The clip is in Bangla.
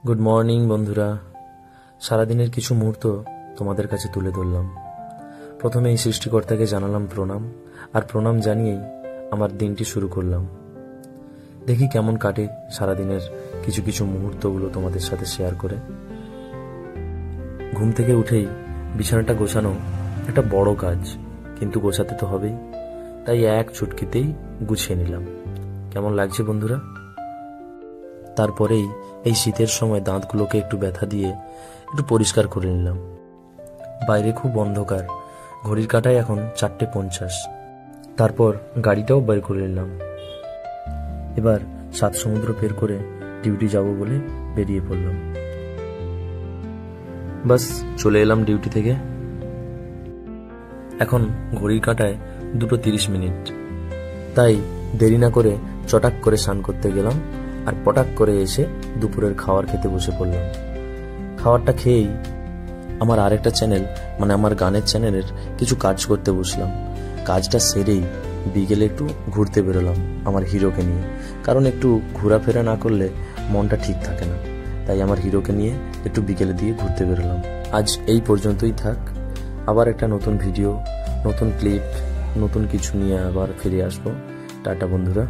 গুড মর্নিং বন্ধুরা। সারাদিনের কিছু মুহূর্ত তোমাদের কাছে তুলে ধরলাম। প্রথমে এই সৃষ্টিকর্তাকে জানালাম প্রণাম, আর প্রণাম জানিয়েই আমার দিনটি শুরু করলাম। দেখি কেমন কাটে সারাদিনের কিছু কিছু মুহূর্তগুলো তোমাদের সাথে শেয়ার করে। ঘুম থেকে উঠেই বিছানাটা গোছানো একটা বড় কাজ, কিন্তু গোছাতে তো হবেই, তাই এক চুটকিতেই গুছিয়ে নিলাম। কেমন লাগছে বন্ধুরা? তারপরেই এই শীতের সময় দাঁতগুলোকে একটু ব্যথা দিয়ে একটু পরিষ্কার করে নিলাম। বাইরে খুব অন্ধকার, ঘড়ির কাঁটায় এখন 4:50। তারপর গাড়িটাও বের করে নিলাম। এবার 7 সমুদ্র পের করে ডিউটি যাব বলে বেরিয়ে পড়লাম। বাস চলে এলাম ডিউটি থেকে। এখন ঘড়ির কাঁটায় 2:30। তাই দেরি না করে চটাক করে স্নান করতে গেলাম, আর পটাক করে এসে দুপুরের খাবার খেতে বসে পড়লাম। খাবারটা খেয়েই আমার আরেকটা চ্যানেল, মানে আমার গানের চ্যানেলের কিছু কাজ করতে বসলাম। কাজটা সেরেই বিকেলে একটু ঘুরতে বেরোলাম আমার হিরোকে নিয়ে, কারণ একটু ঘোরাফেরা না করলে মনটা ঠিক থাকে না। তাই আমার হিরোকে নিয়ে একটু বিকেলে দিয়ে ঘুরতে বেরোলাম। আজ এই পর্যন্তই থাক। আবার একটা নতুন ভিডিও, নতুন ক্লিপ, নতুন কিছু নিয়ে আবার ফিরে আসবো। টাটা বন্ধুরা।